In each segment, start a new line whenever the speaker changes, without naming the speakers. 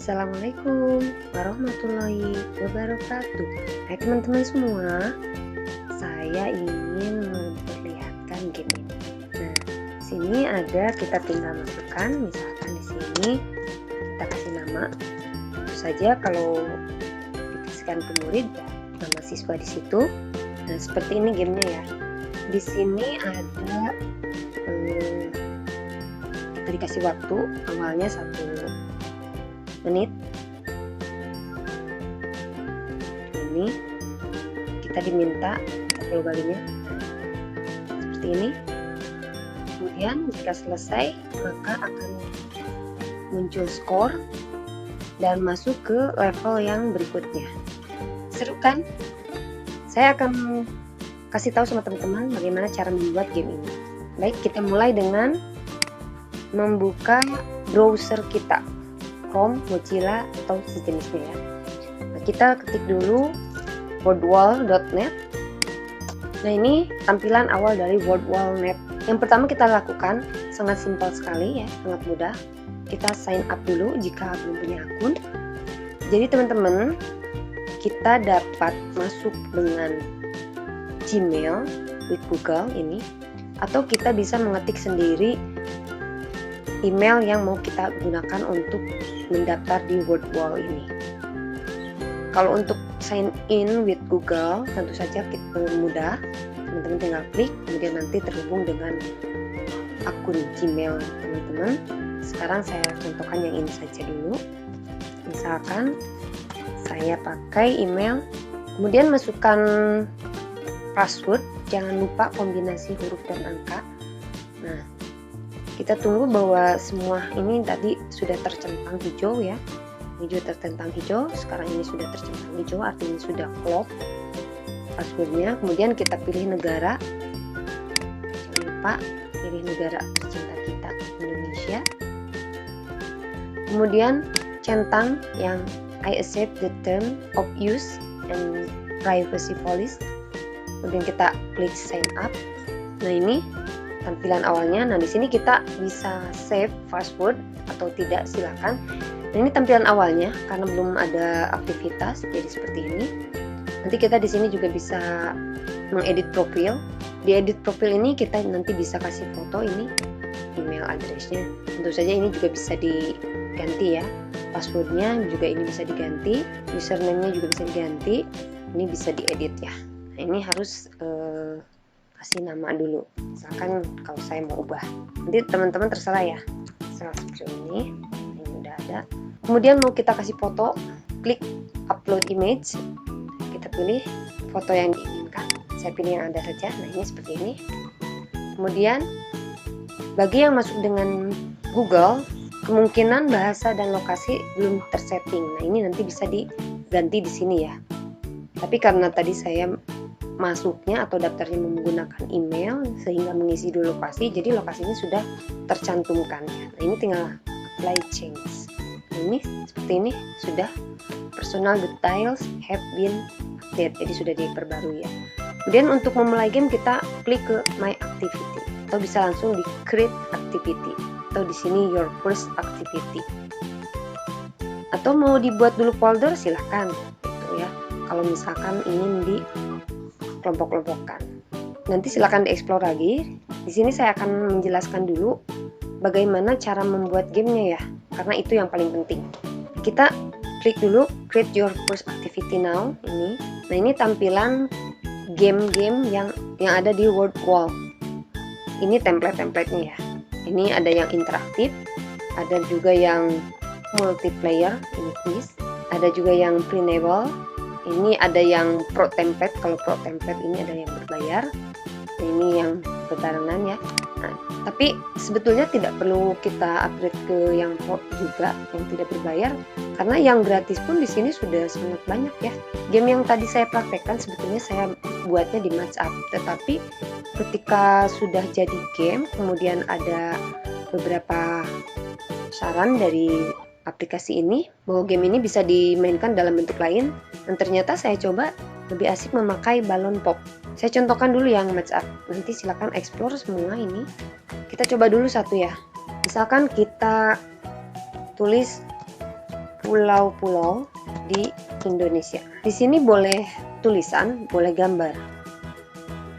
Assalamualaikum warahmatullahi wabarakatuh. Hai teman-teman semua, saya ingin memperlihatkan game ini. Nah, sini ada, kita tinggal masukkan, misalkan di sini kita kasih nama. Tentu saja kalau dikasihkan ke murid, ya, nama siswa di situ. Nah, seperti ini gamenya ya. Di sini ada kita dikasih waktu, awalnya 1 menit. Ini kita diminta 10 kalinya seperti ini. Kemudian jika selesai, maka akan muncul skor dan masuk ke level yang berikutnya. Seru kan? Saya akan kasih tahu sama teman-teman bagaimana cara membuat game ini. Baik, kita mulai dengan membuka browser kita, Chrome, Mozilla, atau sejenisnya ya. Nah, kita ketik dulu wordwall.net. Nah, ini tampilan awal dari wordwall.net. Yang pertama kita lakukan sangat simpel sekali ya, sangat mudah. Kita sign up dulu jika belum punya akun. Jadi teman-teman, kita dapat masuk dengan Gmail with Google ini, atau kita bisa mengetik sendiri email yang mau kita gunakan untuk mendaftar di Wordwall ini. Kalau untuk sign in with Google, tentu saja kita mudah. Teman-teman tinggal klik, kemudian nanti terhubung dengan akun Gmail teman-teman. Sekarang saya contohkan yang ini saja dulu. Misalkan saya pakai email, kemudian masukkan password, jangan lupa kombinasi huruf dan angka. Nah, kita tunggu bahwa semua ini tadi sudah tercentang hijau ya, hijau tercentang hijau. Sekarang ini sudah tercentang hijau, artinya sudah klop passwordnya. Kemudian kita pilih negara, jangan lupa pilih negara tercinta kita, Indonesia. Kemudian centang yang I accept the term of use and privacy policy. Kemudian kita klik sign up. Nah, ini tampilan awalnya. Nah, di sini kita bisa save password atau tidak, silakan. Nah, ini tampilan awalnya karena belum ada aktivitas, jadi seperti ini. Nanti kita di sini juga bisa mengedit profil. Di edit profil ini kita nanti bisa kasih foto, ini email addressnya. Tentu saja ini juga bisa diganti ya. Passwordnya juga ini bisa diganti, username-nya juga bisa diganti. Ini bisa diedit ya. Nah, ini harus kasih nama dulu, misalkan kalau saya mau ubah, nanti teman-teman terserah ya. Seperti ini udah ada. Kemudian mau kita kasih foto, klik upload image, kita pilih foto yang diinginkan. Saya pilih yang ada saja. Nah, ini seperti ini. Kemudian bagi yang masuk dengan Google, kemungkinan bahasa dan lokasi belum tersetting. Nah, ini nanti bisa diganti di sini ya. Tapi karena tadi saya masuknya atau daftarnya menggunakan email sehingga mengisi dulu lokasi, jadi lokasinya sudah tercantumkan ya. Nah, ini tinggal apply change. Nah, ini seperti ini sudah personal details have been updated, jadi sudah diperbarui ya. Kemudian untuk memulai game kita klik ke my activity atau bisa langsung di create activity atau di sini your first activity. Atau mau dibuat dulu folder silahkan gitu ya. Kalau misalkan ingin di kelompok-kelompokkan. Nanti silakan dieksplor lagi. Di sini saya akan menjelaskan dulu bagaimana cara membuat gamenya ya, karena itu yang paling penting. Kita klik dulu create your first activity now ini. Nah, ini tampilan game-game yang ada di Wordwall. Ini template-templatenya ya. Ini ada yang interaktif, ada juga yang multiplayer, ini quiz, ada juga yang printable. Ini ada yang pro template, kalau pro template ini ada yang berbayar. Ini yang berbarengan ya. Nah, tapi sebetulnya tidak perlu kita upgrade ke yang pro juga, yang tidak berbayar, karena yang gratis pun di sini sudah sangat banyak ya. Game yang tadi saya praktekkan sebetulnya saya buatnya di WhatsApp, tetapi ketika sudah jadi game, kemudian ada beberapa saran dari aplikasi ini bahwa game ini bisa dimainkan dalam bentuk lain, dan ternyata saya coba lebih asik memakai balon pop. Saya contohkan dulu yang WhatsApp, nanti silakan explore semua ini. Kita coba dulu satu ya. Misalkan kita tulis pulau-pulau di Indonesia. Di sini boleh tulisan, boleh gambar.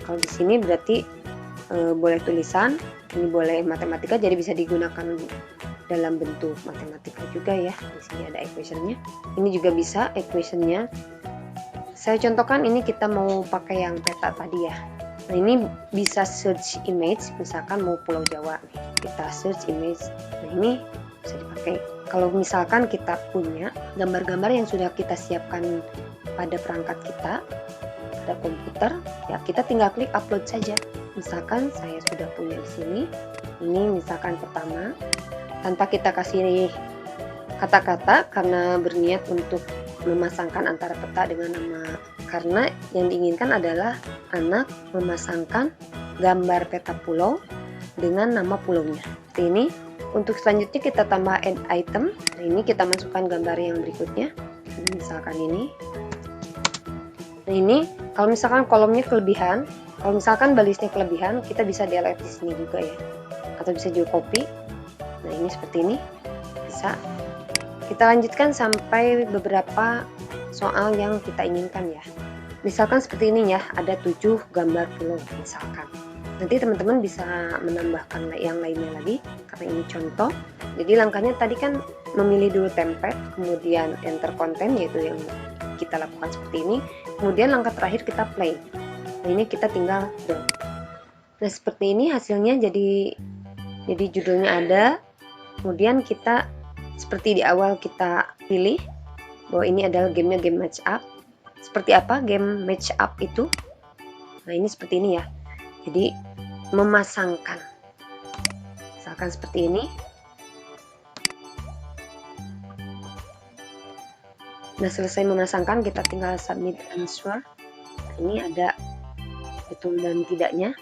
Kalau di sini berarti boleh tulisan, ini boleh matematika, jadi bisa digunakan dalam bentuk matematika juga ya. Di sini ada equation-nya. Ini juga bisa equation-nya. Saya contohkan, ini kita mau pakai yang peta tadi ya. Nah, ini bisa search image, misalkan mau Pulau Jawa nih. Kita search image. Nah, ini bisa dipakai. Kalau misalkan kita punya gambar-gambar yang sudah kita siapkan pada perangkat kita, pada komputer, ya kita tinggal klik upload saja. Misalkan saya sudah punya di sini. Ini misalkan pertama, tanpa kita kasih kata-kata karena berniat untuk memasangkan antara peta dengan nama, karena yang diinginkan adalah anak memasangkan gambar peta pulau dengan nama pulaunya. Seperti ini. Untuk selanjutnya kita tambah add item. Nah, ini kita masukkan gambar yang berikutnya. Misalkan ini. Nah, ini kalau misalkan kolomnya kelebihan, kalau misalkan balisnya kelebihan, kita bisa delete di sini juga ya. Atau bisa juga copy. Nah, ini seperti ini. Bisa. Kita lanjutkan sampai beberapa soal yang kita inginkan ya. Misalkan seperti ini ya, ada 7 gambar pulau misalkan. Nanti teman-teman bisa menambahkan yang lainnya lagi, karena ini contoh. Jadi langkahnya tadi kan memilih dulu template, kemudian enter konten, yaitu yang kita lakukan seperti ini. Kemudian langkah terakhir kita play. Nah, ini kita tinggal done. Nah, seperti ini hasilnya jadi judulnya ada. Kemudian kita seperti di awal kita pilih bahwa ini adalah gamenya game match up. Seperti apa game match up itu? Nah, ini seperti ini ya. Jadi memasangkan. Misalkan seperti ini. Nah, selesai memasangkan, kita tinggal submit answer. Nah, ini ada betul dan tidaknya.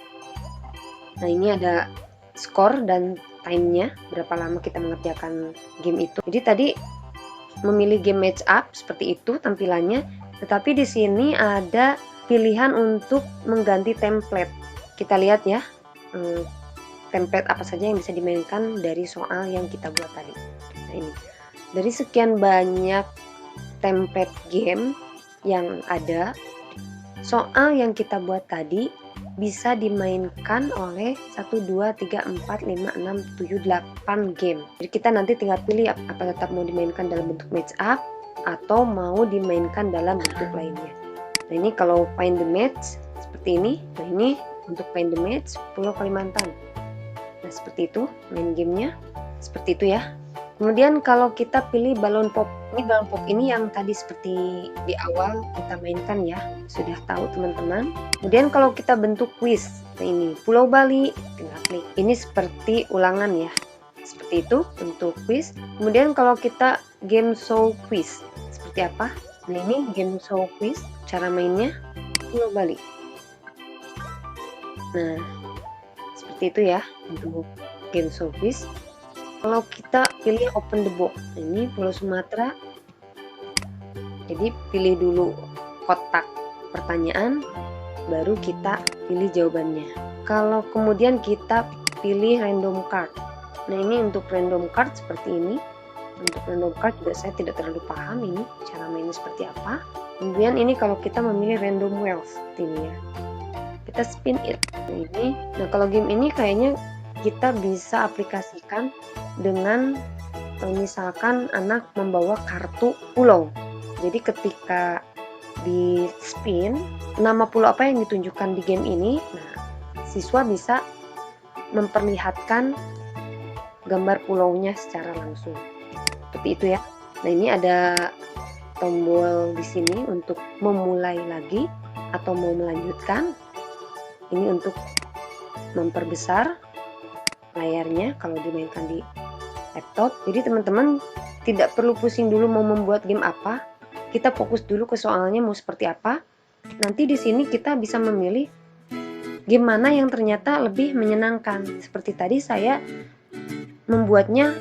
Nah, ini ada skor dan time-nya, berapa lama kita mengerjakan game itu. Jadi tadi memilih game match up seperti itu tampilannya, tetapi di sini ada pilihan untuk mengganti template. Kita lihat ya, template apa saja yang bisa dimainkan dari soal yang kita buat tadi. Nah, ini dari sekian banyak template game yang ada, soal yang kita buat tadi bisa dimainkan oleh 1, 2, 3, 4, 5, 6, 7, 8 game. Jadi kita nanti tinggal pilih apa tetap mau dimainkan dalam bentuk match up atau mau dimainkan dalam bentuk lainnya. Nah, ini kalau find the match seperti ini. Nah, ini untuk find the match Pulau Kalimantan. Nah, seperti itu main gamenya. Seperti itu ya. Kemudian kalau kita pilih balon pop. Ini balon pop ini yang tadi seperti di awal kita mainkan ya. Sudah tahu teman-teman. Kemudian kalau kita bentuk quiz. Nah, ini Pulau Bali. Tinggal klik. Ini seperti ulangan ya. Seperti itu untuk quiz. Kemudian kalau kita game show quiz. Seperti apa? Nah, ini game show quiz. Cara mainnya Pulau Bali. Nah, seperti itu ya untuk game show quiz. Kalau kita pilih open the box, ini Pulau Sumatera. Jadi pilih dulu kotak pertanyaan, baru kita pilih jawabannya. Kalau kemudian kita pilih random card. Nah, ini untuk random card seperti ini. Untuk random card juga saya tidak terlalu paham ini cara mainnya seperti apa. Kemudian ini kalau kita memilih random wheels seperti ini ya. Kita spin it. Nah, kalau game ini kayaknya kita bisa aplikasikan dengan misalkan anak membawa kartu pulau. Jadi ketika di spin nama pulau apa yang ditunjukkan di game ini, nah siswa bisa memperlihatkan gambar pulaunya secara langsung. Seperti itu ya. Nah, ini ada tombol di sini untuk memulai lagi atau mau melanjutkan. Ini untuk memperbesar layarnya kalau dimainkan di laptop. Jadi teman-teman tidak perlu pusing dulu mau membuat game apa. Kita fokus dulu ke soalnya mau seperti apa. Nanti di sini kita bisa memilih game mana yang ternyata lebih menyenangkan. Seperti tadi saya membuatnya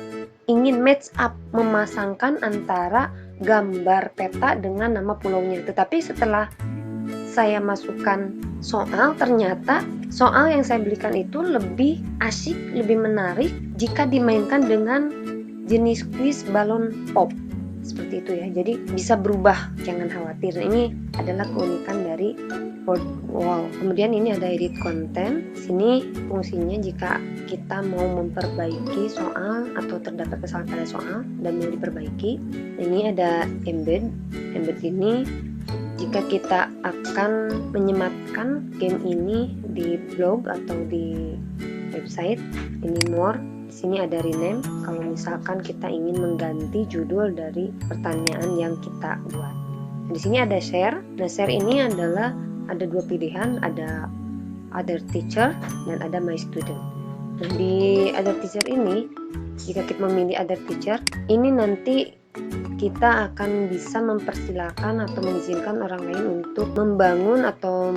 ingin match up, memasangkan antara gambar peta dengan nama pulaunya. Tetapi setelah saya masukkan soal, ternyata soal yang saya belikan itu lebih asyik, lebih menarik jika dimainkan dengan jenis quiz balon pop. seperti itu ya. Jadi bisa berubah, jangan khawatir. Nah, ini adalah keunikan dari board wall. Kemudian ini ada edit content. Sini fungsinya jika kita mau memperbaiki soal atau terdapat kesalahan pada soal dan mau diperbaiki. Ini ada embed. Embed ini jika kita akan menyematkan game ini di blog atau di website, ini more. Di sini ada rename kalau misalkan kita ingin mengganti judul dari pertanyaan yang kita buat. Di sini ada share. Nah, share ini adalah ada dua pilihan, ada other teacher dan ada my student. Nah, di other teacher ini, jika kita memilih other teacher, ini nanti kita akan bisa mempersilahkan atau mengizinkan orang lain untuk membangun atau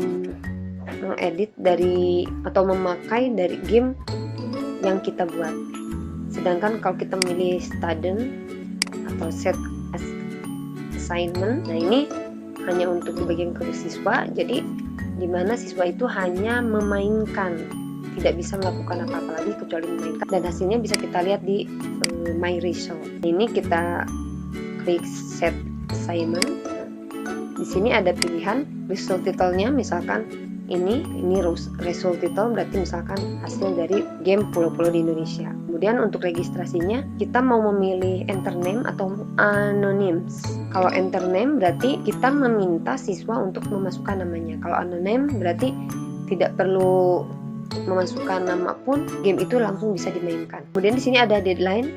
mengedit dari atau memakai dari game yang kita buat. Sedangkan kalau kita memilih student atau set as assignment, nah ini hanya untuk dibagikan ke siswa, jadi dimana siswa itu hanya memainkan, tidak bisa melakukan apa-apa lagi kecuali memainkan, dan hasilnya bisa kita lihat di my result. Ini kita klik set assignment. Di sini ada pilihan result title-nya, misalkan ini result title, berarti misalkan hasil dari game Pulau-Pulau di Indonesia. Kemudian untuk registrasinya kita mau memilih enter name atau anonymous. Kalau enter name berarti kita meminta siswa untuk memasukkan namanya. Kalau anonym berarti tidak perlu memasukkan nama pun game itu langsung bisa dimainkan. Kemudian di sini ada deadline.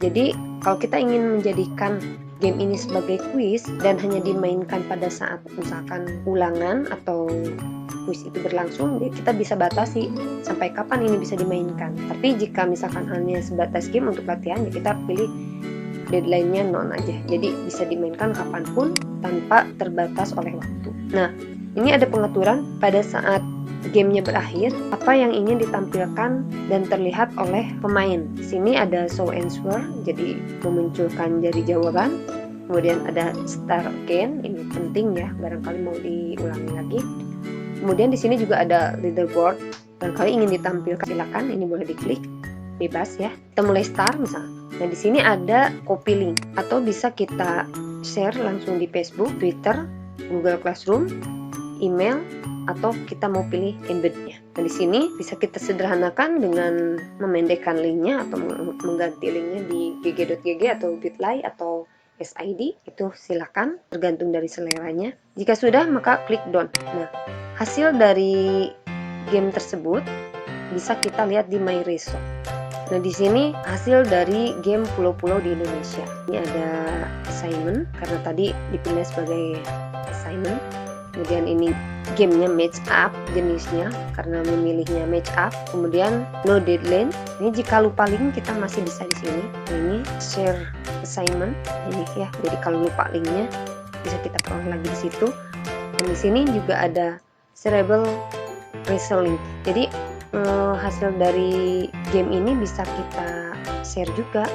Jadi kalau kita ingin menjadikan game ini sebagai kuis dan hanya dimainkan pada saat misalkan ulangan atau kuis itu berlangsung, kita bisa batasi sampai kapan ini bisa dimainkan. Tapi jika misalkan hanya sebatas game untuk latihan, ya kita pilih deadline-nya non aja. Jadi bisa dimainkan kapanpun tanpa terbatas oleh waktu. Nah, ini ada pengaturan pada saat gamenya berakhir, apa yang ingin ditampilkan dan terlihat oleh pemain. Di sini ada show answer, jadi memunculkan jari jawaban. Kemudian ada start again, ini penting ya, barangkali mau diulangi lagi. Kemudian di sini juga ada leaderboard, barangkali ingin ditampilkan, silakan, ini boleh diklik, bebas ya. Kita mulai start misalnya. Nah, di sini ada copy link atau bisa kita share langsung di Facebook, Twitter, Google Classroom, email, atau kita mau pilih embednya. Nah, di sini bisa kita sederhanakan dengan memendekkan linknya atau mengganti linknya di gg.gg atau bit.ly atau SID, itu silakan, tergantung dari seleranya. Jika sudah, maka klik done. Nah, hasil dari game tersebut bisa kita lihat di my result. Nah, di sini hasil dari game Pulau-Pulau di Indonesia. Ini ada assignment karena tadi dipilih sebagai assignment. Kemudian ini gamenya match up jenisnya karena memilihnya match up. Kemudian no deadline. Ini jika lupa link kita masih bisa di sini. Nah, ini share assignment ini ya. Jadi kalau lupa linknya bisa kita peroleh lagi di situ. Dan di sini juga ada shareable result link. Jadi hasil dari game ini bisa kita share juga.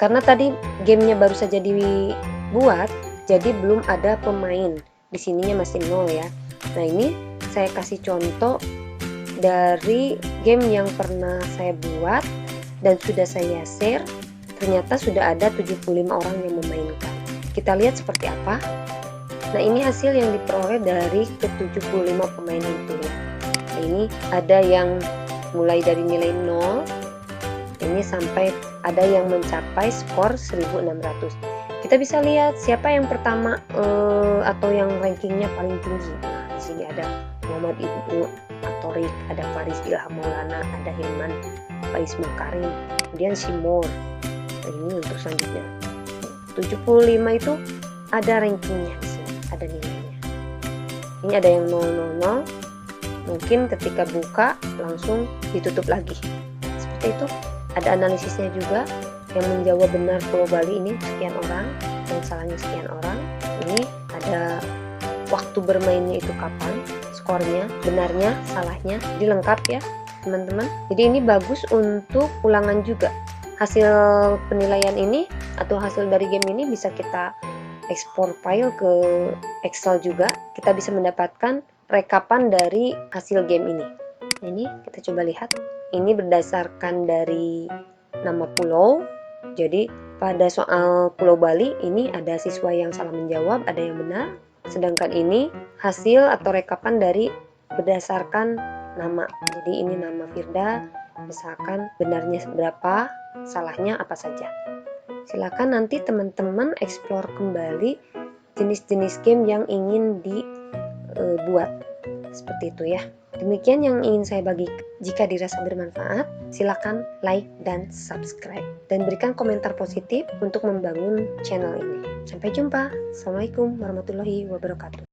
Karena tadi gamenya baru saja dibuat, jadi belum ada pemain. Di sininya masih 0 ya. Nah, ini saya kasih contoh dari game yang pernah saya buat dan sudah saya share. Ternyata sudah ada 75 orang yang memainkan. Kita lihat seperti apa. Nah, ini hasil yang diperoleh dari ke-75 pemain itu. Nah, ini ada yang mulai dari nilai 0. Ini sampai ada yang mencapai skor 1600. Kita bisa lihat siapa yang pertama atau yang rankingnya paling tinggi. Nah, di sini ada Muhammad Ibnu Atorik, ada Faris Ilham Maulana, ada Hilman Faiz Makarim, kemudian Simor. Nah, ini untuk selanjutnya 75 itu ada rankingnya di sini, ada nilainya. Ini ada yang 000, mungkin ketika buka langsung ditutup lagi. Seperti itu. Ada analisisnya juga. Yang menjawab benar Pulau Bali ini sekian orang, yang salahnya sekian orang. Ini ada waktu bermainnya itu kapan, skornya, benarnya, salahnya, jadi lengkap ya teman-teman. Jadi ini bagus untuk ulangan juga. Hasil penilaian ini atau hasil dari game ini bisa kita ekspor file ke Excel juga. Kita bisa mendapatkan rekapan dari hasil game ini. Ini kita coba lihat. Ini berdasarkan dari nama pulau. Jadi Pada soal Pulau Bali ini ada siswa yang salah menjawab, ada yang benar. Sedangkan ini hasil atau rekapan dari berdasarkan nama. Jadi ini nama Firda, misalkan benarnya berapa, salahnya apa saja. Silakan nanti teman-teman explore kembali jenis-jenis game yang ingin dibuat. Seperti itu ya. Demikian yang ingin saya bagi. Jika dirasa bermanfaat, silakan like dan subscribe. Dan berikan komentar positif untuk membangun channel ini. Sampai jumpa. Assalamualaikum warahmatullahi wabarakatuh.